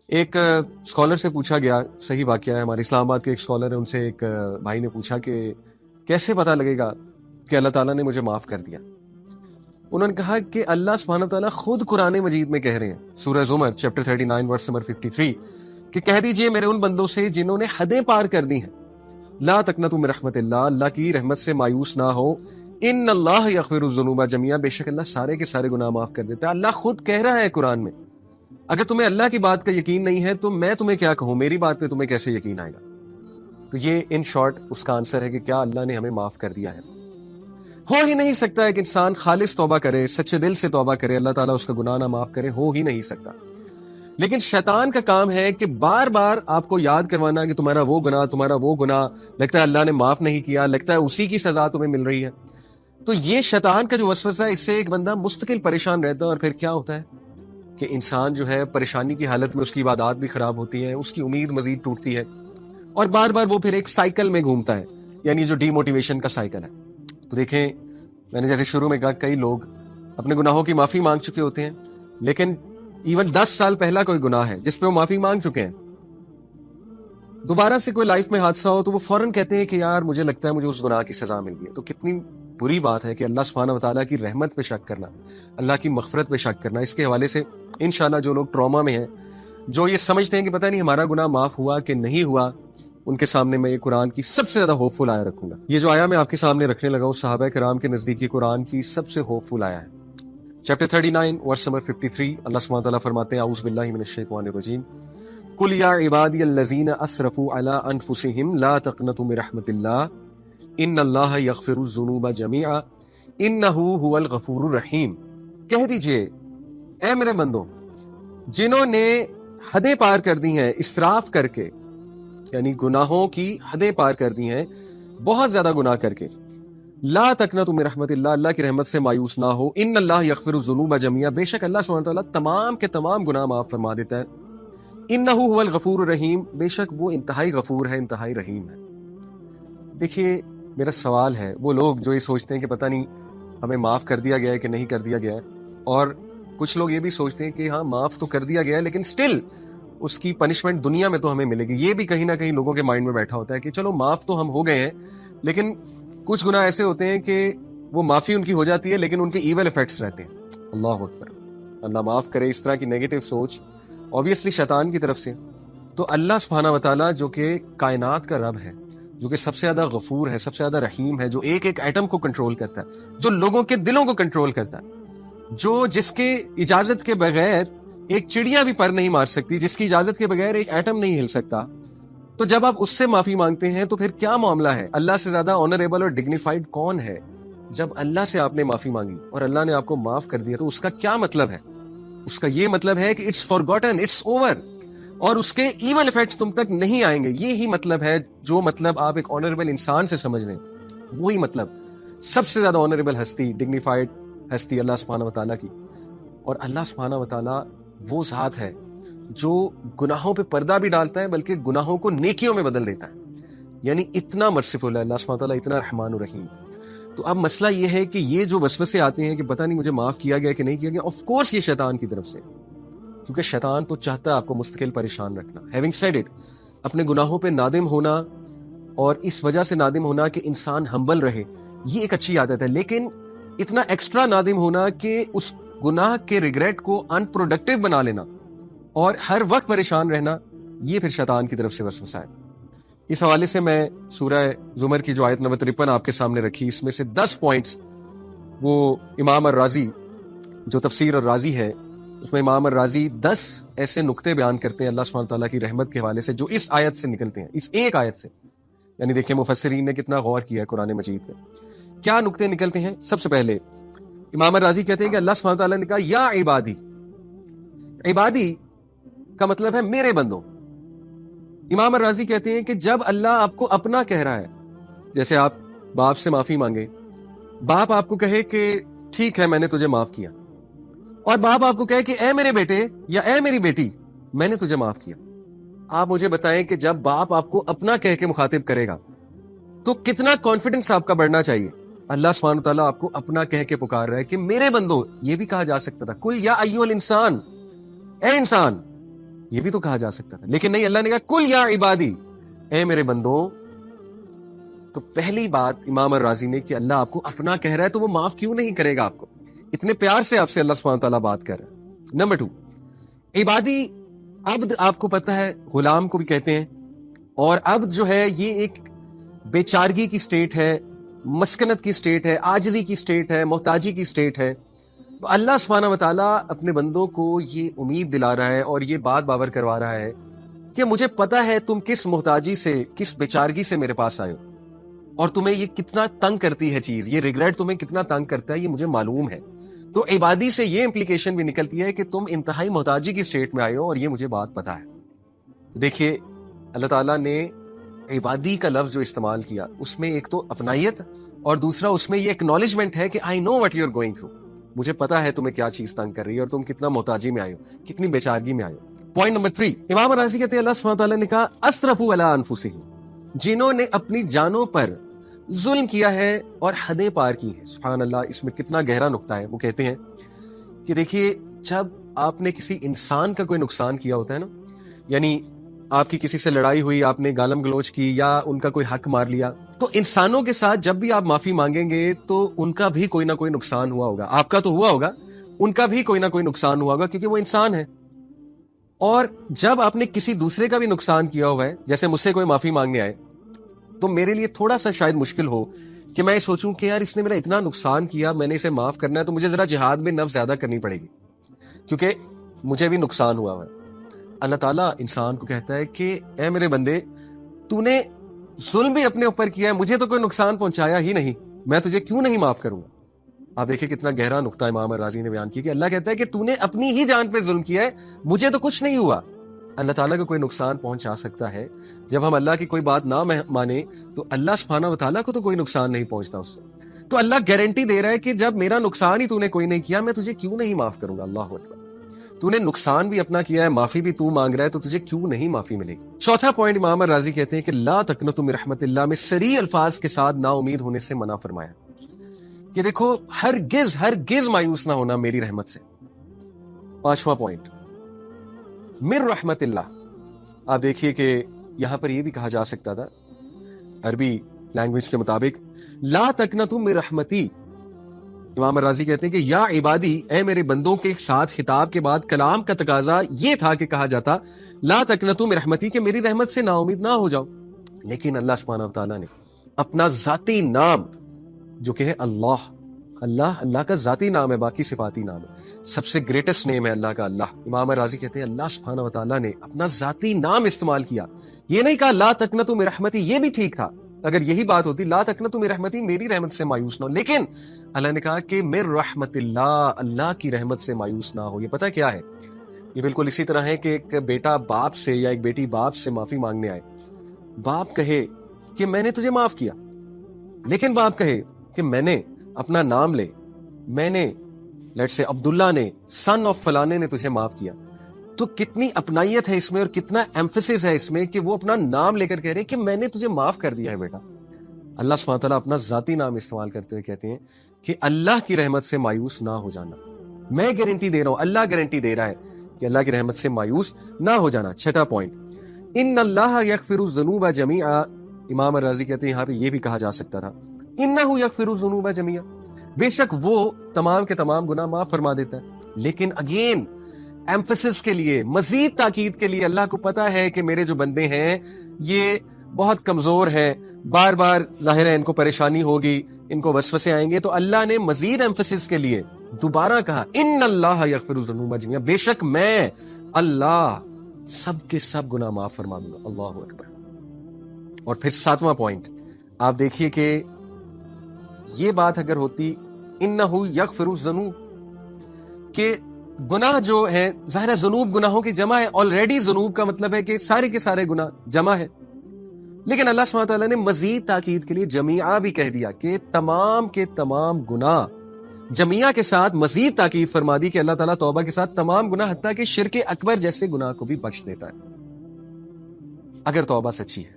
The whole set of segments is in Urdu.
ایک اسکالر سے پوچھا گیا، صحیح واقعہ ہے، ہمارے اسلام آباد کے ایک اسکالر ہے، ان سے ایک بھائی نے پوچھا کہ کیسے پتہ لگے گا کہ اللہ تعالیٰ نے مجھے معاف کر دیا؟ انہوں نے کہا کہ اللہ سبحانہ تعالیٰ خود قرآن مجید میں کہہ رہے ہیں، سورہ زمر چیپٹر 39 ورس نمبر 53، کہ کہہ دیجئے میرے ان بندوں سے جنہوں نے حدیں پار کر دی ہیں، لا تقنطوا من رحمت اللہ، اللہ کی رحمت سے مایوس نہ ہو، ان اللہ یغفر الذنوب جميعا، بے شک اللہ سارے کے سارے گناہ معاف کر دیتا ہے۔ اللہ خود کہہ رہا ہے قرآن میں۔ اگر تمہیں اللہ کی بات کا یقین نہیں ہے تو میں تمہیں کیا کہوں، میری بات پہ تمہیں کیسے یقین آئے گا؟ تو یہ ان شارٹ اس کا آنسر ہے کہ کیا اللہ نے ہمیں معاف کر دیا ہے؟ ہو ہی نہیں سکتا ہے کہ انسان خالص توبہ کرے، سچے دل سے توبہ کرے، اللہ تعالیٰ اس کا گناہ نہ معاف کرے، ہو ہی نہیں سکتا۔ لیکن شیطان کا کام ہے کہ بار بار آپ کو یاد کروانا کہ تمہارا وہ گناہ لگتا ہے اللہ نے معاف نہیں کیا، لگتا ہے اسی کی سزا تمہیں مل رہی ہے۔ تو یہ شیطان کا جو وسوسہ ہے، اس سے ایک بندہ مستقل پریشان رہتا ہے، اور پھر کیا ہوتا ہے کہ انسان جو ہے پریشانی کی حالت میں اس کی عبادات بھی خراب ہوتی ہیں، اس کی امید مزید ٹوٹتی ہے، اور بار بار وہ پھر ایک سائیکل میں گھومتا ہے، یعنی جو ڈی موٹیویشن کا سائیکل ہے۔ تو دیکھیں، میں نے جیسے شروع میں کہا، کئی لوگ اپنے گناہوں کی معافی مانگ چکے ہوتے ہیں، لیکن ایون 10 سال پہلا کوئی گناہ ہے جس پہ وہ معافی مانگ چکے ہیں، دوبارہ سے کوئی لائف میں حادثہ ہو تو وہ فوراً کہتے ہیں کہ یار مجھے لگتا ہے مجھے اس گناہ کی سزا مل گئی ہے۔ تو کتنی بری بات ہے کہ اللہ سبحانہ وتعالیٰ کی رحمت پہ شک کرنا، اللہ کی مغفرت پہ شک کرنا۔ اس کے حوالے سے انشاءاللہ جو لوگ ٹراما میں ہیں، جو یہ سمجھتے ہیں کہ پتہ نہیں ہمارا گناہ معاف ہوا کہ نہیں ہوا، ان کے سامنے میں یہ قرآن کی سب سے زیادہ ہوپ فل آیا رکھوں گا۔ یہ جو آیا میں آپ کے سامنے رکھنے لگا ہوں، صحابہ کرام کے نزدیک یہ قرآن کی سب سے ہوپ فل آیا ہے۔ چیپٹر 39 ورس نمبر 53، اللہ سبحانہ وتعالیٰ فرماتے ہیں، اعوذ باللہ من الشیطان الرجیم، قل یا عبادی الذین اسرفوا علی انفسہم لا تقنطوا من رحمت اللہ ان اللہ یغفر الذنوب جميعا انہ هو الغفور الرحیم۔ کہہ دیجئے اے میرے بندوں، جنہوں نے حدیں پار کر دی ہیں اسراف کر کے، یعنی گناہوں کی حدیں پار کر دی ہیں، بہت زیادہ گناہ کر کے، لا تقنطوا من رحمت اللہ، اللہ کی رحمت سے مایوس نہ ہو، ان اللہ یغفر الذنوب جميعا، بے شک اللہ سبحانہ تعالیٰ تمام کے تمام گناہ معاف فرما دیتا ہے، انہ هو الغفور الرحیم، بے شک وہ انتہائی غفور ہے، انتہائی رحیم ہے۔ دیکھیے، میرا سوال ہے، وہ لوگ جو یہ سوچتے ہیں کہ پتہ نہیں ہمیں معاف کر دیا گیا ہے کہ نہیں کر دیا گیا ہے، اور کچھ لوگ یہ بھی سوچتے ہیں کہ ہاں معاف تو کر دیا گیا ہے لیکن سٹل اس کی پنشمنٹ دنیا میں تو ہمیں ملے گی۔ یہ بھی کہیں نہ کہیں لوگوں کے مائنڈ میں بیٹھا ہوتا ہے کہ چلو معاف تو ہم ہو گئے ہیں، لیکن کچھ گناہ ایسے ہوتے ہیں کہ وہ معافی ان کی ہو جاتی ہے لیکن ان کے ایول ایفیکٹس رہتے ہیں۔ اللہ اکبر، اللہ معاف کرے، اس طرح کی نیگیٹو سوچ obviously شیطان کی طرف سے۔ تو اللہ سبحانہ وتعالیٰ جو کہ کائنات کا رب ہے، جو کہ سب سے زیادہ غفور ہے، سب سے زیادہ رحیم ہے، جو ایک ایک ایٹم کو کنٹرول کرتا ہے، جو لوگوں کے دلوں کو کنٹرول کرتا ہے، جو جس کے اجازت کے بغیر ایک چڑیا بھی پر نہیں مار سکتی، جس کی اجازت کے بغیر ایک ایٹم نہیں ہل سکتا، تو جب آپ اس سے معافی مانگتے ہیں تو پھر کیا معاملہ ہے؟ اللہ سے زیادہ آنریبل اور ڈگنیفائڈ کون ہے؟ جب اللہ سے آپ نے معافی مانگی اور اللہ نے آپ کو معاف کر دیا تو اس کا کیا مطلب ہے؟ اس کا یہ مطلب ہے کہ اٹس فارگوٹن، اٹس اوور، اور اس کے ایول ایفیکٹس تم تک نہیں آئیں گے۔ یہی مطلب ہے، جو مطلب آپ ایک آنریبل انسان سے سمجھ رہے ہیں، وہی مطلب سب سے زیادہ آنریبل ہستی، ڈگنیفائڈ ہستی اللہ سبحانہ وتعالیٰ کی۔ اور اللہ سبحانہ وتعالیٰ وہ ذات ہے جو گناہوں پہ پردہ بھی ڈالتا ہے بلکہ گناہوں کو نیکیوں میں بدل دیتا ہے، یعنی اتنا مرسیفل ہے اللہ سبحانہ وتعالیٰ، اتنا رحمان الرحیم۔ تو اب مسئلہ یہ ہے کہ یہ جو وسوسے آتے ہیں کہ پتہ نہیں مجھے معاف کیا گیا کہ نہیں کیا گیا، آف کورس یہ شیطان کی طرف سے، کیونکہ شیطان تو چاہتا ہے آپ کو مستقل پریشان رکھنا۔ ہیونگ سیڈ اٹ، اپنے گناہوں پہ نادم ہونا اور اس وجہ سے نادم ہونا کہ انسان ہمبل رہے، یہ ایک اچھی عادت ہے، لیکن اتنا ایکسٹرا نادم ہونا کہ اس گناہ کے ریگریٹ کو ان پروڈکٹیو بنا لینا اور ہر وقت پریشان رہنا، یہ پھر شیطان کی طرف سے وسوسہ ہے۔ اس حوالے سے میں سورہ زمر کی جو آیت نمبر 53 آپ کے سامنے رکھی، اس میں سے 10 پوائنٹس وہ امام الرازی جو تفسیر الرازی ہے، اس میں امام الرازی 10 ایسے نقطے بیان کرتے ہیں اللہ سبحانہ تعالیٰ کی رحمت کے حوالے سے جو اس آیت سے نکلتے ہیں، اس ایک آیت سے۔ یعنی دیکھیں مفسرین نے کتنا غور کیا ہے قرآن مجید پہ۔ کیا نقطے نکلتے ہیں؟ سب سے پہلے امام الرازی کہتے ہیں کہ اللہ سبحانہ تعالیٰ نے کہا یا عبادی، عبادی کا مطلب ہے میرے بندوں۔ امام الرازی کہتے ہیں کہ جب اللہ آپ کو اپنا کہہ رہا ہے، جیسے آپ باپ سے معافی مانگے، باپ آپ کو کہے کہ ٹھیک ہے میں نے تجھے معاف کیا، اور باپ آپ کو کہے کہ اے میرے بیٹے یا اے میری بیٹی میں نے تجھے معاف کیا، آپ مجھے بتائیں کہ جب باپ آپ کو اپنا کہہ کے مخاطب کرے گا تو کتنا کانفیڈنس آپ کا بڑھنا چاہیے۔ اللہ سبحانہ تعالیٰ آپ کو اپنا کہہ کے پکار رہا ہے کہ میرے بندو، یہ بھی کہا جا سکتا تھا کل یا ایھا الانسان، اے انسان، یہ بھی تو کہا جا سکتا تھا، لیکن نہیں، اللہ نے کہا کل یا عبادی، اے میرے بندوں۔ تو پہلی بات امام الرازی نے کہ اللہ آپ کو اپنا کہہ رہا ہے تو وہ معاف کیوں نہیں کرے گا آپ کو؟ اتنے پیار سے آپ سے اللہ سبحانہ تعالیٰ بات کر رہا ہے۔ نمبر 2، عبادی، عبد آپ کو پتہ ہے غلام کو بھی کہتے ہیں، اور عبد جو ہے یہ ایک بیچارگی کی سٹیٹ ہے، مسکنت کی سٹیٹ ہے، عاجزی کی سٹیٹ ہے، محتاجی کی سٹیٹ ہے۔ تو اللہ سبحانہ وتعالیٰ اپنے بندوں کو یہ امید دلا رہا ہے اور یہ بات باور کروا رہا ہے کہ مجھے پتا ہے تم کس محتاجی سے، کس بیچارگی سے میرے پاس آئے ہو، اور تمہیں یہ کتنا تنگ کرتی ہے چیز، یہ ریگریٹ تمہیں کتنا تنگ کرتا ہے، یہ مجھے معلوم ہے۔ تو عبادی سے یہ امپلیکیشن بھی نکلتی ہے کہ تم انتہائی محتاجی کی سٹیٹ میں آئے ہو اور یہ مجھے بات پتا ہے۔ دیکھیے اللہ تعالیٰ نے عبادی کا لفظ جو استعمال کیا اس میں ایک تو اپنائیت اور دوسرا اس میں یہ ایکنالجمنٹ ہے کہ I know what you are going through, مجھے پتا ہے تمہیں کیا چیز تنگ کر رہی ہے اور تم کتنا محتاجی میں آئے ہو، کتنی بیچارگی میں آئے ہو۔ پوائنٹ نمبر 3، امام راضی کہتے ہیں اللہ سبحانہ تعالیٰ نے کہا اسرفوا علی انفسہم، جنہوں نے اپنی جانوں پر ظلم کیا ہے اور حدیں پار کی ہیں۔ سبحان اللہ، اس میں کتنا گہرا نقطہ ہے۔ وہ کہتے ہیں کہ دیکھیے جب آپ نے کسی انسان کا کوئی نقصان کیا ہوتا ہے نا، یعنی آپ کی کسی سے لڑائی ہوئی، آپ نے گالم گلوچ کی یا ان کا کوئی حق مار لیا، تو انسانوں کے ساتھ جب بھی آپ معافی مانگیں گے تو ان کا بھی کوئی نہ کوئی نقصان ہوا ہوگا، آپ کا تو ہوا ہوگا، ان کا بھی کوئی نہ کوئی نقصان ہوا ہوگا، کیونکہ وہ انسان ہے۔ اور جب آپ نے کسی دوسرے کا بھی نقصان کیا ہوا ہے، جیسے مجھ سے کوئی معافی مانگنے آئے، تو میرے لیے تھوڑا سا شاید مشکل ہو کہ میں سوچوں کہ یار اس نے میرا اتنا نقصان کیا، میں نے اسے معاف کرنا ہے، تو مجھے ذرا جہاد میں نفس زیادہ کرنی پڑے گی کیونکہ مجھے بھی نقصان ہوا ہے۔ اللہ تعالیٰ انسان کو کہتا ہے کہ اے میرے بندے، تو نے ظلم بھی اپنے اوپر کیا ہے، مجھے تو کوئی نقصان پہنچایا ہی نہیں، میں تجھے کیوں نہیں معاف کروں گا؟ آپ دیکھیں کتنا گہرا نقطہ امام راضی نے بیان کیا کہ اللہ کہتا ہے کہ تو نے اپنی ہی جان پہ ظلم کیا ہے، مجھے تو کچھ نہیں ہوا۔ اللہ تعالیٰ کو کوئی نقصان پہنچا سکتا ہے، جب ہم اللہ کی کوئی بات نہ مانے تو اللہ سبحانہ وتعالیٰ کو تو کوئی نقصان نہیں پہنچتا اس سے۔ تو اللہ گارنٹی دے رہا ہے کہ جب میرا نقصان ہی تو نے کوئی نہیں کیا، میں تجھے کیوں نہیں معاف کروں گا؟ اللہ اکبر، تو نے نقصان بھی اپنا کیا ہے، معافی بھی تو مانگ رہا ہے، تو تجھے کیوں نہیں معافی ملے گی؟ چوتھا پوائنٹ امام راضی کہتے ہیں کہ لا تقنطوا من رحمت اللہ میں صریح الفاظ کے ساتھ نا امید ہونے سے منع فرمایا کہ دیکھو ہرگز مایوس نہ ہونا میری رحمت سے۔ پانچواں پوائنٹ من رحمت اللہ، آپ دیکھیے کہ یہاں پر یہ بھی کہا جا سکتا تھا عربی لینگویج کے مطابق لا تقنطوا من رحمتی۔ امام راضی کہتے ہیں کہ یا عبادی، اے میرے بندوں کے ساتھ خطاب کے بعد کلام کا تقاضا یہ تھا کہ کہا جاتا لا تقنطوا من رحمتی، کہ میری رحمت سے نا امید نہ ہو جاؤ۔ لیکن اللہ سبحانہ وتعالیٰ نے اپنا ذاتی نام جو کہ ہے اللہ کا ذاتی نام ہے، باقی صفاتی نام ہے، سب سے گریٹسٹ نیم ہے اللہ کا اللہ۔ امام راضی کہتے ہیں اللہ سبحانہ وتعالیٰ نے اپنا ذاتی نام استعمال کیا، یہ نہیں کہا لا تقنطوا من رحمتی، یہ بھی ٹھیک تھا اگر یہی بات ہوتی لا تقنطوا من رحمتی، میری رحمت سے مایوس نہ ہو، لیکن اللہ نے کہا کہ من رحمت اللہ، اللہ کی رحمت سے مایوس نہ ہو۔ یہ پتہ کیا ہے؟ یہ بالکل اسی طرح ہے کہ ایک بیٹا باپ سے یا ایک بیٹی باپ سے معافی مانگنے آئے، باپ کہے کہ میں نے تجھے معاف کیا، لیکن باپ کہے کہ میں نے اپنا نام لے، میں نے لیٹس سے عبداللہ نے سن آف فلانے نے تجھے معاف کیا، تو کتنی اپنائیت ہے اس میں اور کتنا ایمفیسس ہے اس میں کہ وہ اپنا نام لے کر کہہ رہے ہیں کہ میں نے تجھے معاف کر دیا ہے بیٹا۔ اللہ سبحانہ تعالیٰ اپنا ذاتی نام استعمال کرتے ہوئے کہتے ہیں کہ اللہ کی رحمت سے مایوس نہ ہو جانا، میں گارنٹی دے رہا ہوں، اللہ گارنٹی دے رہا ہے کہ اللہ کی رحمت سے مایوس نہ ہو جانا۔ چھٹا پوائنٹ ان اللہ یغفر الذنوب جمیعا، امام راضی کہتے ہیں یہاں پہ یہ بھی کہا جا سکتا تھا انہ یغفر الذنوب جمیعا، بے شک وہ تمام کے تمام گناہ معاف فرما دیتا ہے، لیکن اگین ایمفیسس کے لیے، مزید تاکید کے لیے، اللہ کو پتا ہے کہ میرے جو بندے ہیں یہ بہت کمزور ہیں، بار بار ظاہر ہے ان کو پریشانی ہوگی، ان کو وسوسے آئیں گے، تو اللہ نے مزید ایمفیسس کے لیے دوبارہ کہا ان اللہ یغفر الذنوب جمیعا، بے شک میں اللہ سب کے سب گناہ معاف فرما دوں گا۔ اللہ اکبر۔ اور پھر ساتواں پوائنٹ آپ دیکھیے کہ یہ بات اگر ہوتی انہ یغفر الذنوب، کہ گناہ جو ہے ظاہر ہے ذنوب گناہوں کی جمع ہے، آلریڈی ذنوب کا مطلب ہے کہ سارے کے سارے گناہ جمع ہے، لیکن اللہ سبحانہ تعالیٰ نے مزید تاکید کے لیے جمیعہ بھی کہہ دیا کہ تمام کے تمام گناہ، جمیعہ کے ساتھ مزید تاکید فرما دی کہ اللہ تعالیٰ توبہ کے ساتھ تمام گناہ حتیٰ کہ شرک اکبر جیسے گناہ کو بھی بخش دیتا ہے اگر توبہ سچی ہے۔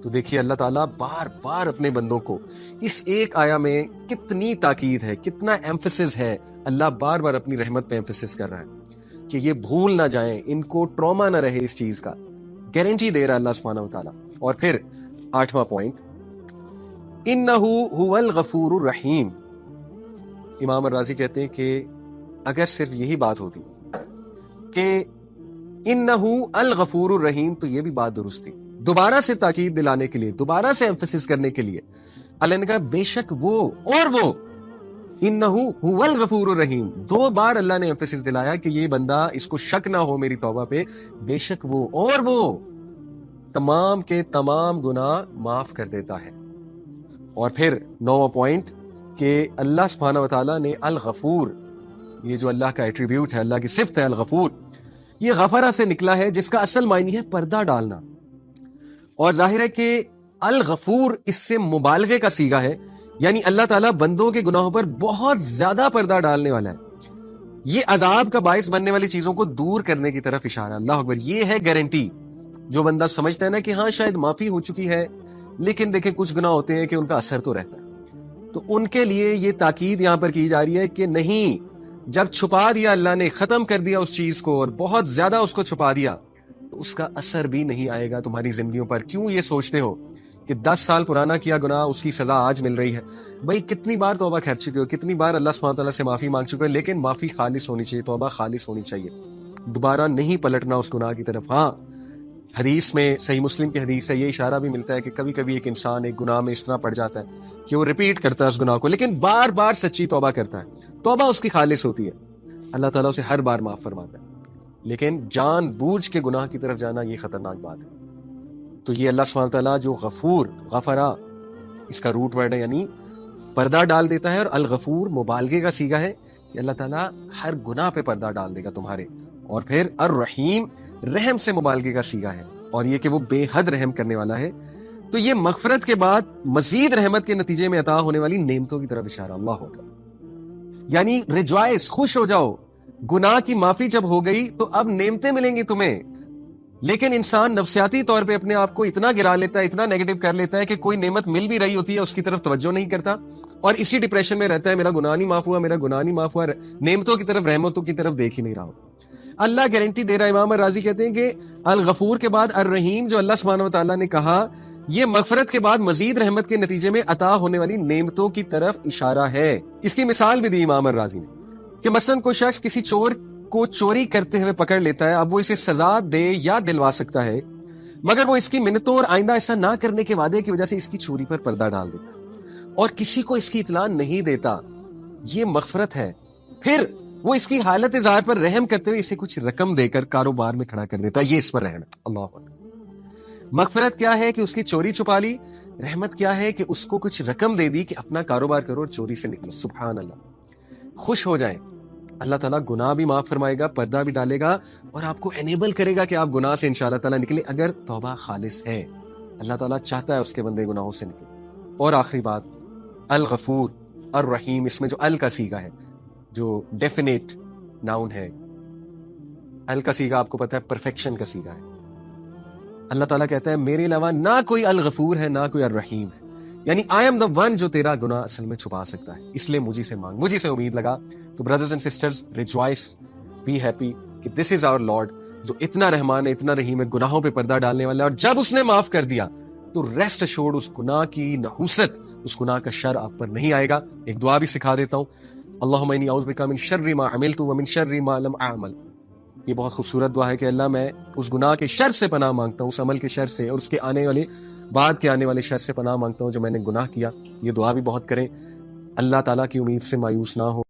تو دیکھیے اللہ تعالیٰ بار بار اپنے بندوں کو اس ایک آیا میں کتنی تاکید ہے، کتنا ایمفیسس ہے، اللہ بار بار اپنی رحمت پہ ایمفیسس کر رہا ہے۔ کہ یہ بھول نہ جائیں، ان کو ٹراما نہ رہے اس چیز کا، گارنٹی دے رہا اللہ سبحانہ و تعالیٰ۔ اور پھر 8واں پوائنٹ، انہو هو الغفور الرحیم۔ امام الرازی کہتے ہیں کہ اگر صرف یہی بات ہوتی کہ انہو الغفور الرحیم تو یہ بھی بات درست تھی، دوبارہ سے تاکید دلانے کے لیے، دوبارہ سے ایمفیسس کرنے کے لیے اللہ نے کہا بے شک وہ اور وہ، انہو هو الغفور الرحیم، 2 بار اللہ نے ایمفیسس دلایا کہ یہ بندہ، اس کو شک نہ ہو میری توبہ پہ، بے شک وہ اور وہ تمام کے تمام گناہ معاف کر دیتا ہے۔ اور پھر 9واں پوائنٹ کہ اللہ سبحانہ و تعالیٰ نے الغفور، یہ جو اللہ کا ایٹریبیوٹ ہے، اللہ کی صفت ہے الغفور، یہ غفرہ سے نکلا ہے جس کا اصل معنی ہے پردہ ڈالنا، اور ظاہر ہے کہ الغفور اس سے مبالغے کا صیغہ ہے، یعنی اللہ تعالیٰ بندوں کے گناہوں پر بہت زیادہ پردہ ڈالنے والا ہے۔ یہ عذاب کا باعث بننے والی چیزوں کو دور کرنے کی طرف اشارہ، اللہ اکبر، یہ ہے گارنٹی۔ جو بندہ سمجھتا ہے نا کہ ہاں شاید معافی ہو چکی ہے، لیکن دیکھیں کچھ گناہ ہوتے ہیں کہ ان کا اثر تو رہتا ہے، تو ان کے لیے یہ تاکید یہاں پر کی جا رہی ہے کہ نہیں، جب چھپا دیا اللہ نے، ختم کر دیا اس چیز کو اور بہت زیادہ اس کو چھپا دیا، تو اس کا اثر بھی نہیں آئے گا تمہاری زندگیوں پر۔ کیوں یہ سوچتے ہو کہ 10 سال پرانا کیا گناہ، اس کی سزا آج مل رہی ہے؟ بھائی کتنی بار توبہ کر چکے ہو، کتنی بار اللہ سبحانہ تعالیٰ سے معافی مانگ چکے ہو، لیکن معافی خالص ہونی چاہیے، توبہ خالص ہونی چاہیے، دوبارہ نہیں پلٹنا اس گناہ کی طرف۔ ہاں، حدیث میں، صحیح مسلم کی حدیث ہے، یہ اشارہ بھی ملتا ہے کہ کبھی کبھی ایک انسان ایک گناہ میں اس طرح پڑ جاتا ہے کہ وہ ریپیٹ کرتا ہے اس گناہ کو، لیکن بار بار سچی توبہ کرتا ہے، توبہ اس کی خالص ہوتی ہے، اللہ تعالیٰ اسے ہر بار معاف فرماتا ہے۔ لیکن جان بوجھ کے گناہ کی طرف جانا یہ خطرناک بات ہے۔ تو یہ اللہ سبحانہ تعالیٰ جو غفور، غفرہ اس کا روٹ ورڈ ہے، یعنی پردہ ڈال دیتا ہے، اور الغفور مبالغے کا صیغہ ہے کہ اللہ تعالیٰ ہر گناہ پہ پردہ ڈال دے گا تمہارے۔ اور پھر الرحیم، رحم سے مبالغے کا صیغہ ہے، اور یہ کہ وہ بے حد رحم کرنے والا ہے۔ تو یہ مغفرت کے بعد مزید رحمت کے نتیجے میں عطا ہونے والی نعمتوں کی طرف اشارہ، اللہ ہوگا، یعنی ریجوائس، خوش ہو جاؤ، گناہ کی معافی جب ہو گئی تو اب نعمتیں ملیں گی تمہیں۔ لیکن انسان نفسیاتی طور پہ اپنے آپ کو اتنا گرا لیتا ہے، اتنا نیگیٹو کر لیتا ہے کہ کوئی نعمت مل بھی رہی ہوتی ہے اس کی طرف توجہ نہیں کرتا، اور اسی ڈپریشن میں رہتا ہے، میرا گناہ نہیں معاف ہوا، میرا گناہ نہیں معاف ہوا، نعمتوں کی طرف، رحمتوں کی طرف دیکھ ہی نہیں رہا ہو۔ اللہ گارنٹی دے رہا ہے، امام الرازی کہتے ہیں کہ الغفور کے بعد الرحیم جو اللہ سبحانہ و تعالیٰ نے کہا، یہ مغفرت کے بعد مزید رحمت کے نتیجے میں عطا ہونے والی نعمتوں کی طرف اشارہ ہے۔ اس کی مثال بھی دی امام الرازی نے کہ مثلا کوئی شخص کسی چور کو چوری کرتے ہوئے پکڑ لیتا ہے، اب وہ اسے سزا دے یا دلوا سکتا ہے، مگر وہ اس کی منتوں اور آئندہ ایسا نہ کرنے کے وعدے کی وجہ سے اس کی چوری پر پردہ ڈال دیتا ہے اور کسی کو اس کی اطلاع نہیں دیتا، یہ مغفرت ہے۔ پھر وہ اس کی حالت ظاہر پر رحم کرتے ہوئے اسے کچھ رقم دے کر کاروبار میں کھڑا کر دیتا ہے، یہ اس پر رحم ہے۔ اللہ اکبر۔ مغفرت کیا ہے کہ اس کی چوری چھپا لی، رحمت کیا ہے کہ اس کو کچھ رقم دے دی کہ اپنا کاروبار کرو اور چوری سے نکلو۔ سبحان اللہ، خوش ہو جائیں، اللہ تعالیٰ گناہ بھی معاف فرمائے گا، پردہ بھی ڈالے گا، اور آپ کو انیبل کرے گا کہ آپ گناہ سے انشاءاللہ تعالیٰ نکلیں اگر توبہ خالص ہے۔ اللہ تعالیٰ چاہتا ہے اس کے بندے گناہوں سے نکلیں۔ اور آخری بات، الغفور الرحیم، اس میں جو ال کا صیغہ ہے، جو ڈیفینیٹ ناؤن ہے، ال کا صیغہ آپ کو پتہ ہے پرفیکشن کا صیغہ ہے۔ اللہ تعالیٰ کہتا ہے میرے علاوہ نہ کوئی الغفور ہے نہ کوئی الرحیم ہے، یعنی آئی ایم دا ون جو تیرا گناہ اصل میں چھپا سکتا ہے، اس لیے مجھے سے مانگ، مجھے سے امید لگا۔ تو brothers and sisters, rejoice, be happy کہ دس از آور لارڈ جو اتنا رحمان ہے، اتنا رحیم ہے، گناہوں پہ پردہ ڈالنے والا ہے، اور جب اس نے معاف کر دیا تو ریسٹ اشورڈ اس گناہ کی نحوست، اس گناہ کا شر آپ پر نہیں آئے گا۔ ایک دعا بھی سکھا دیتا ہوں، اللہم انی اعوذ بک من شر ما عملت ومن شر ما لم اعمل۔ یہ بہت خوبصورت دعا ہے کہ اللہ میں اس گناہ کے شر سے پناہ مانگتا ہوں، اس عمل کے شر سے، اور اس کے بعد کے آنے والے شر سے پناہ مانگتا ہوں جو میں نے گناہ کیا۔ یہ دعا بھی بہت کریں، اللہ تعالیٰ کی امید سے مایوس نہ ہو۔